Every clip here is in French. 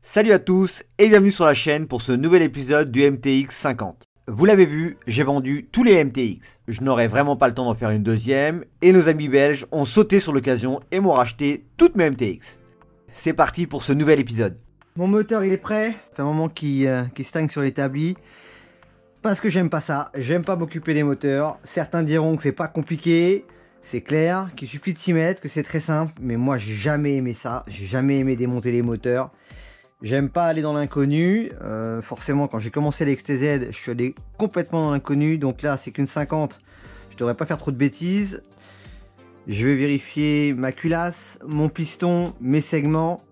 Salut à tous et bienvenue sur la chaîne pour ce nouvel épisode du MTX 50. Vous l'avez vu, j'ai vendu tous les MTX. Je n'aurai vraiment pas le temps d'en faire une deuxième et nos amis belges ont sauté sur l'occasion et m'ont racheté toutes mes MTX. C'est parti pour ce nouvel épisode. Mon moteur il est prêt, c'est un moment qui stagne sur l'établi. Parce que j'aime pas ça, j'aime pas m'occuper des moteurs. Certains diront que c'est pas compliqué, c'est clair, qu'il suffit de s'y mettre, que c'est très simple. Mais moi j'ai jamais aimé ça, j'ai jamais aimé démonter les moteurs. J'aime pas aller dans l'inconnu, forcément quand j'ai commencé l'XTZ, je suis allé complètement dans l'inconnu, donc là c'est qu'une 50, je devrais pas faire trop de bêtises. Je vais vérifier ma culasse, mon piston, mes segments.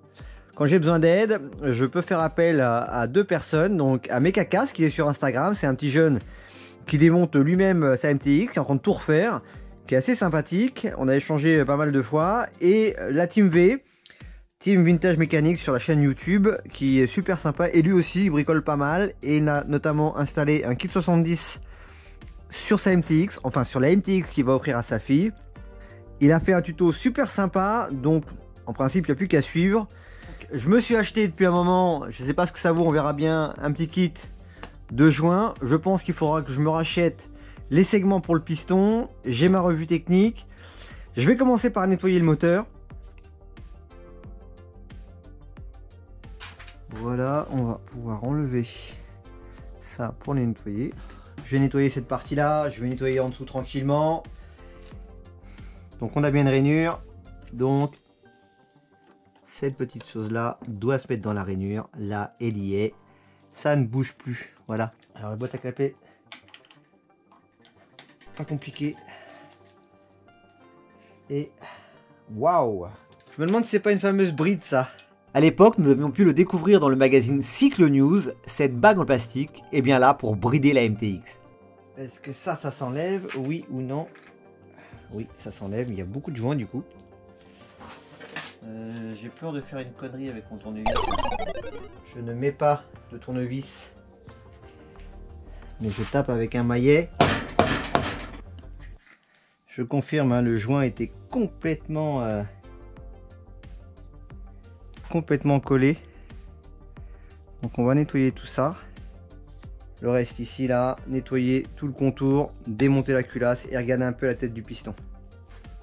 Quand j'ai besoin d'aide, je peux faire appel à deux personnes, donc à Mekakas qui est sur Instagram, c'est un petit jeune qui démonte lui-même sa MTX, qui est en train de tout refaire, qui est assez sympathique, on a échangé pas mal de fois, et la Team V, Team Vintage Mécanique sur la chaîne YouTube qui est super sympa et lui aussi il bricole pas mal et il a notamment installé un kit 70 sur sa MTX, enfin sur la MTX qu'il va offrir à sa fille. Il a fait un tuto super sympa, donc en principe il n'y a plus qu'à suivre. Je me suis acheté depuis un moment, je ne sais pas ce que ça vaut, on verra bien, un petit kit de joint. Je pense qu'il faudra que je me rachète les segments pour le piston. J'ai ma revue technique. Je vais commencer par nettoyer le moteur. Voilà, on va pouvoir enlever ça pour les nettoyer. Je vais nettoyer cette partie là, je vais nettoyer en dessous tranquillement. Donc on a bien une rainure, donc cette petite chose là doit se mettre dans la rainure. Là elle y est, ça ne bouge plus. Voilà, alors la boîte à clapet, pas compliqué. Et waouh, je me demande si c'est pas une fameuse bride ça. A l'époque, nous avions pu le découvrir dans le magazine Cycle News, cette bague en plastique est bien là pour brider la MTX. Est-ce que ça s'enlève? Oui ou non? Oui, ça s'enlève, il y a beaucoup de joints du coup. J'ai peur de faire une connerie avec mon tournevis. Je ne mets pas de tournevis, mais je tape avec un maillet. Je confirme, hein, le joint était complètement collé, donc on va nettoyer tout ça, le reste ici là, nettoyer tout le contour, démonter la culasse et regarder un peu la tête du piston.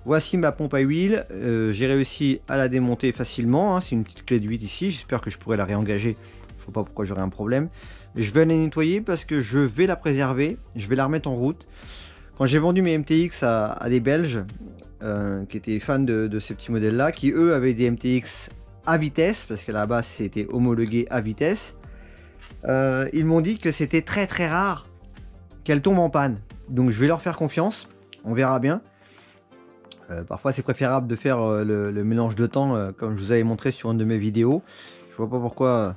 Voici ma pompe à huile, j'ai réussi à la démonter facilement, hein. C'est une petite clé de 8 ici, j'espère que je pourrai la réengager, je ne vois pas pourquoi j'aurais un problème. Je vais aller nettoyer parce que je vais la préserver, je vais la remettre en route. Quand j'ai vendu mes MTX à des Belges qui étaient fans de ces petits modèles là, qui eux avaient des MTX à vitesse, parce qu'à la base c'était homologué à vitesse, ils m'ont dit que c'était très rare qu'elle tombe en panne, donc je vais leur faire confiance, on verra bien. Parfois c'est préférable de faire le mélange de temps comme je vous avais montré sur une de mes vidéos. Je vois pas pourquoi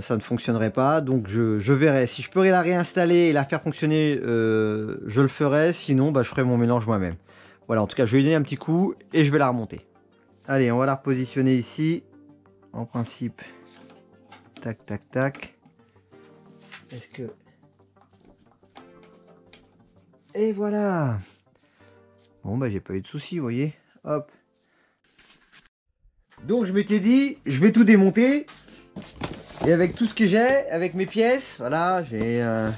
ça ne fonctionnerait pas, donc je verrai si je pourrais la réinstaller et la faire fonctionner, je le ferai, sinon bah, je ferai mon mélange moi-même. Voilà, en tout cas je vais lui donner un petit coup et je vais la remonter. Allez, on va la repositionner ici. En principe, tac, tac, tac. Est-ce que... Et voilà. Bon, bah, j'ai pas eu de soucis, vous voyez. Hop. Donc, je m'étais dit, je vais tout démonter. Et avec tout ce que j'ai, avec mes pièces, voilà, j'ai un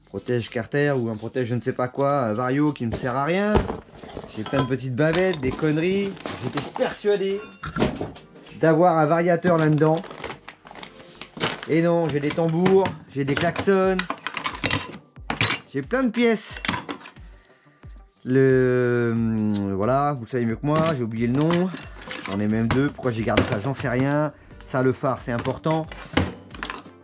protège carter ou un protège je ne sais pas quoi, un vario qui ne me sert à rien. J'ai plein de petites bavettes, des conneries. J'étais persuadé d'avoir un variateur là-dedans. Et non, j'ai des tambours, j'ai des klaxons. J'ai plein de pièces. Voilà, vous le savez mieux que moi, j'ai oublié le nom. J'en ai même deux. Pourquoi j'ai gardé ça? J'en sais rien. Ça, le phare, c'est important.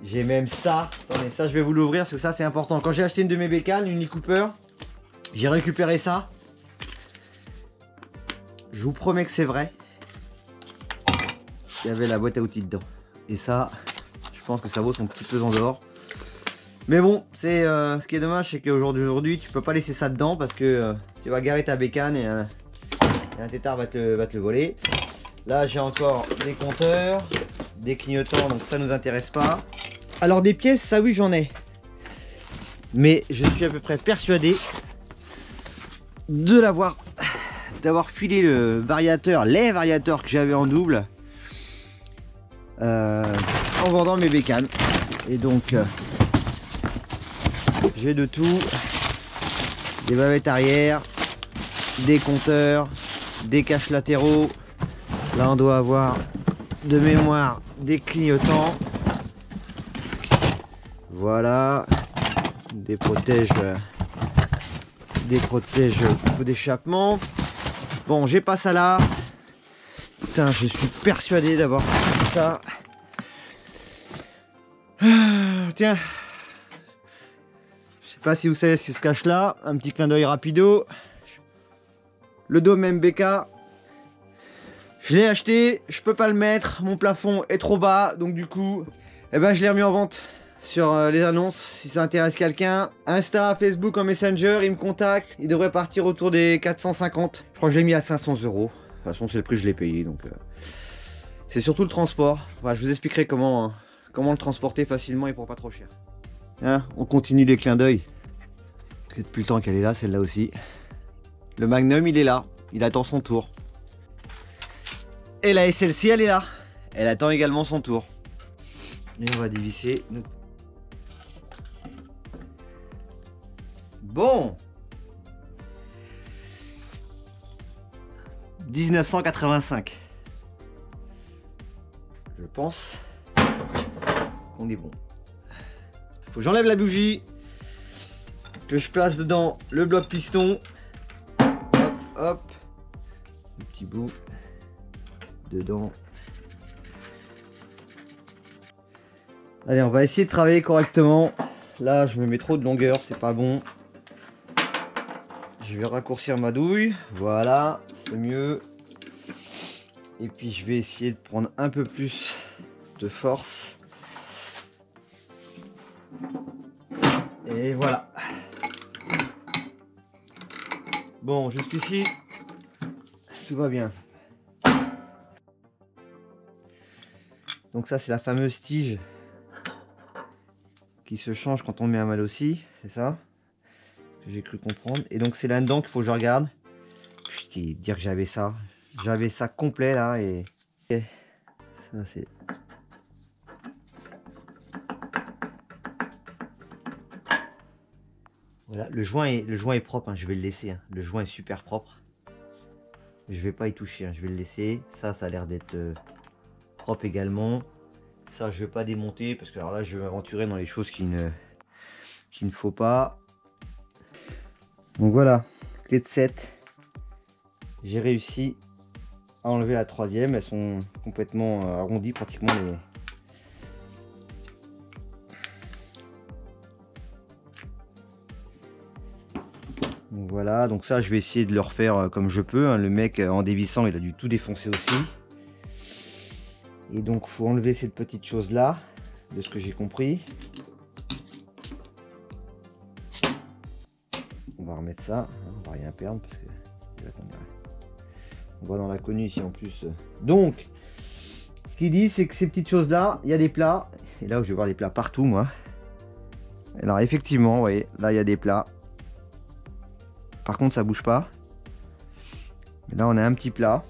J'ai même ça. Attendez, ça, je vais vous l'ouvrir parce que ça, c'est important. Quand j'ai acheté une de mes bécanes, une Lee Cooper, j'ai récupéré ça. Je vous promets que c'est vrai. Il y avait la boîte à outils dedans. Et ça, je pense que ça vaut son petit pesant d'or. Mais bon, c'est ce qui est dommage, c'est qu'aujourd'hui, tu peux pas laisser ça dedans parce que tu vas garer ta bécane et un tétard va te le voler. Là j'ai encore des compteurs, des clignotants, donc ça nous intéresse pas. Alors des pièces, ça oui j'en ai. Mais je suis à peu près persuadé de d'avoir filé le variateur, les variateurs que j'avais en double en vendant mes bécanes. Et donc j'ai de tout, des bavettes arrière, des compteurs, des caches latéraux. Là on doit avoir de mémoire des clignotants. Voilà, des protèges d'échappement. Bon, j'ai pas ça là. Putain, je suis persuadé d'avoir tout ça. Tiens, je sais pas si vous savez ce qui se cache là. Un petit clin d'œil rapido. Le dôme MBK. Je l'ai acheté, je peux pas le mettre, mon plafond est trop bas, donc du coup, eh ben, je l'ai remis en vente sur les annonces. Si ça intéresse quelqu'un, Insta, Facebook, en Messenger, il me contacte. Il devrait partir autour des 450. Je crois que je l'ai mis à 500 €. De toute façon, c'est le prix que je l'ai payé, donc c'est surtout le transport. Enfin, je vous expliquerai comment le transporter facilement et pour pas trop cher. Hein, on continue les clins d'œil. Parce que depuis le temps qu'elle est là, celle-là aussi. Le Magnum, il est là, il attend son tour. Et la SLC, elle est là. Elle attend également son tour. Et on va dévisser notre... Bon. 1985. Je pense qu'on est bon. Faut que j'enlève la bougie. Que je place dedans le bloc piston. Hop, hop. Le petit bout. Dedans. Allez, on va essayer de travailler correctement. Là, je me mets trop de longueur, c'est pas bon. Je vais raccourcir ma douille. Voilà, c'est mieux. Et puis, je vais essayer de prendre un peu plus de force. Et voilà. Bon, jusqu'ici, tout va bien. Donc ça, c'est la fameuse tige qui se change quand on met un mal aussi, c'est ça que j'ai cru comprendre. Et donc c'est là-dedans qu'il faut que je regarde. Putain, dire que j'avais ça complet là et ça c'est... Voilà, le joint est propre, hein, je vais le laisser. Hein. Le joint est super propre. Je vais pas y toucher, hein, je vais le laisser. Ça a l'air d'être propre également. Ça je vais pas démonter parce que alors là je vais m'aventurer dans les choses qu'il ne faut pas. Donc voilà, clé de 7. J'ai réussi à enlever la troisième. Elles sont complètement arrondies pratiquement les... Donc voilà, donc ça je vais essayer de le refaire comme je peux. Hein. Le mec en dévissant il a dû tout défoncer aussi. Et donc faut enlever cette petite chose là, de ce que j'ai compris. On va remettre ça, on va rien perdre parce que on va dans l'inconnu ici en plus. Donc ce qu'il dit c'est que ces petites choses là, il y a des plats. Et là où je vais voir des plats partout moi. Alors effectivement, vous voyez, là il y a des plats. Par contre ça bouge pas. Mais là on a un petit plat.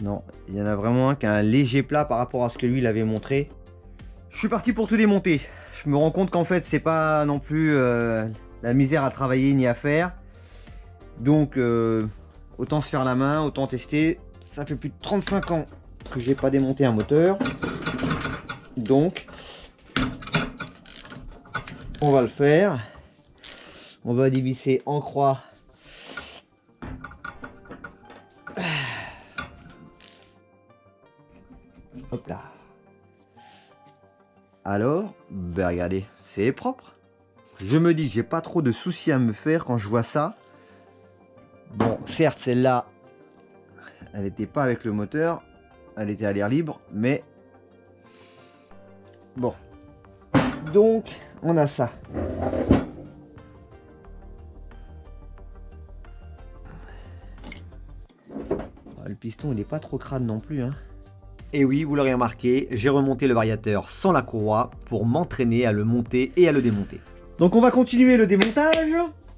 Non, il y en a vraiment un qui a un léger plat par rapport à ce que lui il avait montré. Je suis parti pour tout démonter. Je me rends compte qu'en fait c'est pas non plus la misère à travailler ni à faire. Donc autant se faire la main, autant tester. Ça fait plus de 35 ans que j'ai pas démonté un moteur. Donc on va le faire. On va dévisser en croix. Hop là. Alors, ben regardez, c'est propre. Je me dis que j'ai pas trop de soucis à me faire quand je vois ça. Bon, certes, celle-là, elle n'était pas avec le moteur, elle était à l'air libre, mais bon. Donc, on a ça. Le piston il n'est pas trop crade non plus, hein. Et oui, vous l'aurez remarqué, j'ai remonté le variateur sans la courroie pour m'entraîner à le monter et à le démonter. Donc on va continuer le démontage.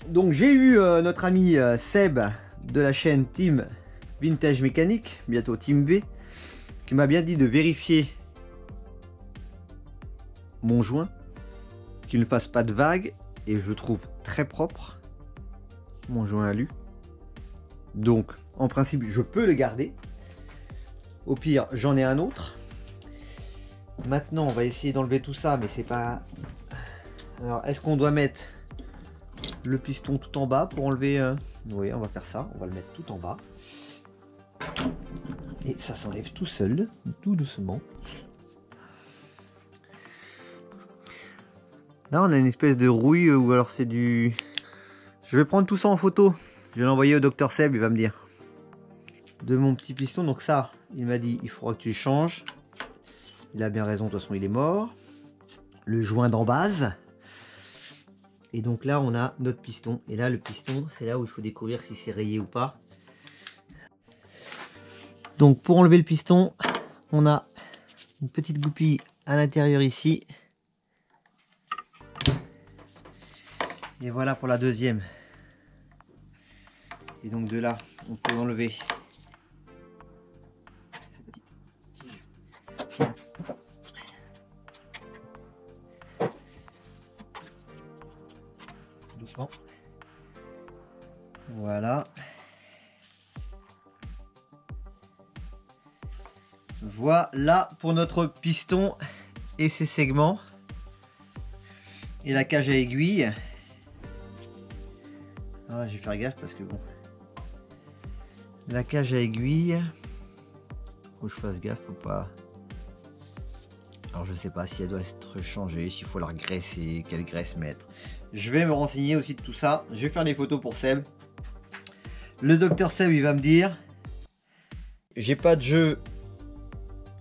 Donc j'ai eu notre ami Seb de la chaîne Team Vintage Mécanique, bientôt Team V, qui m'a bien dit de vérifier mon joint, qu'il ne fasse pas de vagues, et je trouve très propre mon joint alu. Donc en principe je peux le garder. Au pire, j'en ai un autre. Maintenant, on va essayer d'enlever tout ça, mais c'est pas... Alors, est-ce qu'on doit mettre le piston tout en bas pour enlever... Oui, on va faire ça. On va le mettre tout en bas. Et ça s'enlève tout seul, tout doucement. Là, on a une espèce de rouille, ou alors c'est du... Je vais prendre tout ça en photo. Je vais l'envoyer au docteur Seb, il va me dire. De mon petit piston, donc ça... Il m'a dit, il faudra que tu changes. Il a bien raison, de toute façon, il est mort. Le joint d'en base. Et donc là, on a notre piston. Et là, le piston, c'est là où il faut découvrir si c'est rayé ou pas. Donc, pour enlever le piston, on a une petite goupille à l'intérieur ici. Et voilà pour la deuxième. Et donc, de là, on peut enlever... Doucement. Voilà. Voilà pour notre piston et ses segments. Et la cage à aiguille. Alors, je vais faire gaffe parce que bon. La cage à aiguille. Faut que je fasse gaffe ou pas. Alors je sais pas si elle doit être changée, s'il faut la regraisser, quelle graisse mettre. Je vais me renseigner aussi de tout ça. Je vais faire des photos pour Seb. Le docteur Seb il va me dire. J'ai pas de jeu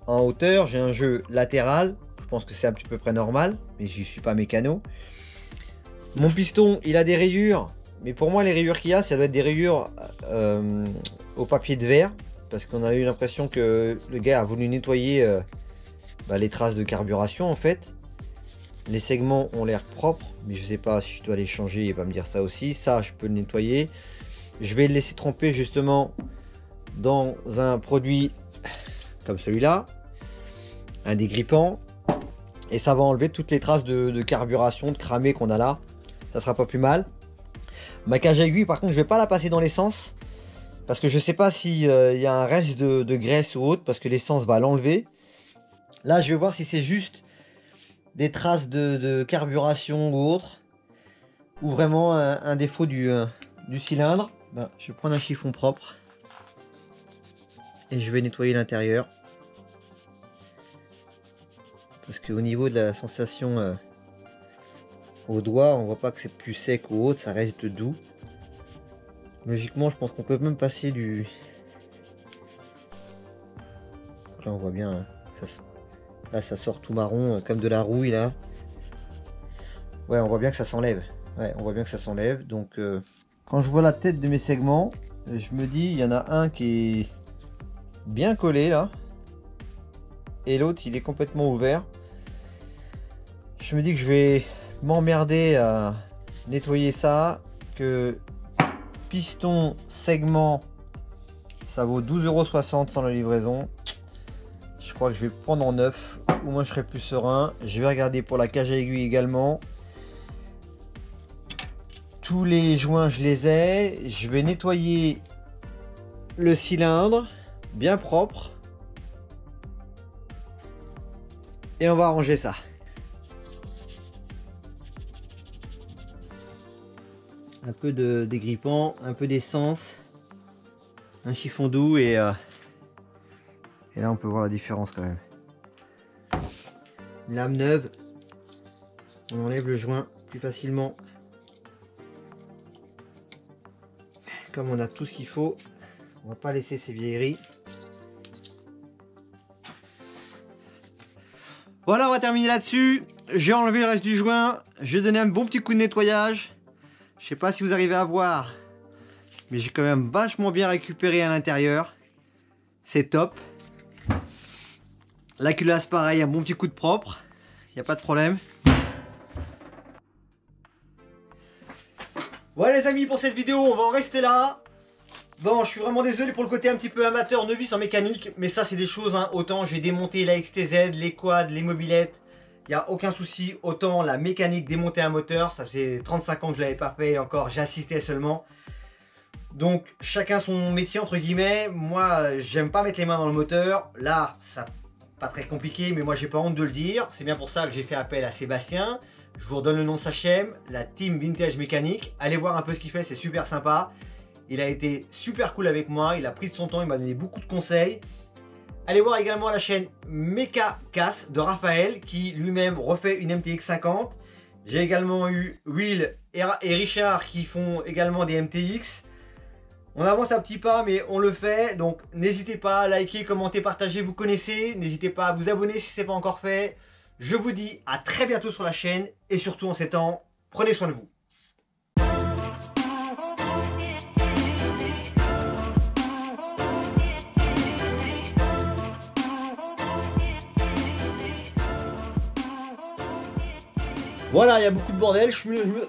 en hauteur, j'ai un jeu latéral. Je pense que c'est un petit peu près normal, mais je suis pas mécano. Mon piston il a des rayures, mais pour moi les rayures qu'il y a, ça doit être des rayures au papier de verre. Parce qu'on a eu l'impression que le gars a voulu nettoyer... les traces de carburation en fait. Les segments ont l'air propres, mais je sais pas si je dois les changer, il va me dire ça aussi. Ça je peux le nettoyer. Je vais le laisser tremper justement dans un produit comme celui-là, un dégrippant, et ça va enlever toutes les traces de carburation, de cramé qu'on a là. Ça sera pas plus mal. Ma cage à aiguille par contre je vais pas la passer dans l'essence, parce que je sais pas s'il y a un reste de graisse ou autre, parce que l'essence va l'enlever. Là, je vais voir si c'est juste des traces de carburation ou autre, ou vraiment un défaut du cylindre. Je vais prendre un chiffon propre et je vais nettoyer l'intérieur. Parce qu'au niveau de la sensation au doigt, on voit pas que c'est plus sec ou autre, ça reste doux. Logiquement, je pense qu'on peut même passer du... Là, on voit bien, hein, là ça sort tout marron comme de la rouille là. Ouais, on voit bien que ça s'enlève. Ouais, on voit bien que ça s'enlève. Donc quand je vois la tête de mes segments, je me dis il y en a un qui est bien collé là. Et l'autre il est complètement ouvert. Je me dis que je vais m'emmerder à nettoyer ça. Que piston, segment, ça vaut 12,60 € sans la livraison. Je crois que je vais prendre en neuf, au moins je serai plus serein. Je vais regarder pour la cage à aiguille également. Tous les joints je les ai. Je vais nettoyer le cylindre, bien propre. Et on va arranger ça. Un peu de dégrippant, un peu d'essence, un chiffon doux et là on peut voir la différence quand même. Une lame neuve, on enlève le joint plus facilement. Comme on a tout ce qu'il faut, on va pas laisser ces vieilleries. Voilà, on va terminer là-dessus. J'ai enlevé le reste du joint, j'ai donné un bon petit coup de nettoyage. Je sais pas si vous arrivez à voir, mais j'ai quand même vachement bien récupéré à l'intérieur. C'est top. La culasse pareil, un bon petit coup de propre. Il n'y a pas de problème. Voilà les amis, pour cette vidéo, on va en rester là. Bon, je suis vraiment désolé pour le côté un petit peu amateur novice en mécanique, mais ça c'est des choses, hein. Autant j'ai démonté la XTZ, les quads, les mobylettes, il n'y a aucun souci. Autant la mécanique, démonter un moteur, ça faisait 35 ans que je ne l'avais pas fait et encore j'assistais seulement. Donc chacun son métier entre guillemets. Moi j'aime pas mettre les mains dans le moteur. Là ça pas très compliqué, mais moi j'ai pas honte de le dire. C'est bien pour ça que j'ai fait appel à Sébastien. Je vous redonne le nom de sa chaîne, la Team Vintage Mécanique. Allez voir un peu ce qu'il fait, c'est super sympa. Il a été super cool avec moi, il a pris de son temps, il m'a donné beaucoup de conseils. Allez voir également la chaîne Mecha Casse de Raphaël qui lui-même refait une MTX 50. J'ai également eu Will et Richard qui font également des MTX. On avance un petit pas mais on le fait, donc n'hésitez pas à liker, commenter, partager, vous connaissez. N'hésitez pas à vous abonner si ce n'est pas encore fait. Je vous dis à très bientôt sur la chaîne et surtout en ces temps, prenez soin de vous. Voilà, il y a beaucoup de bordel, je me...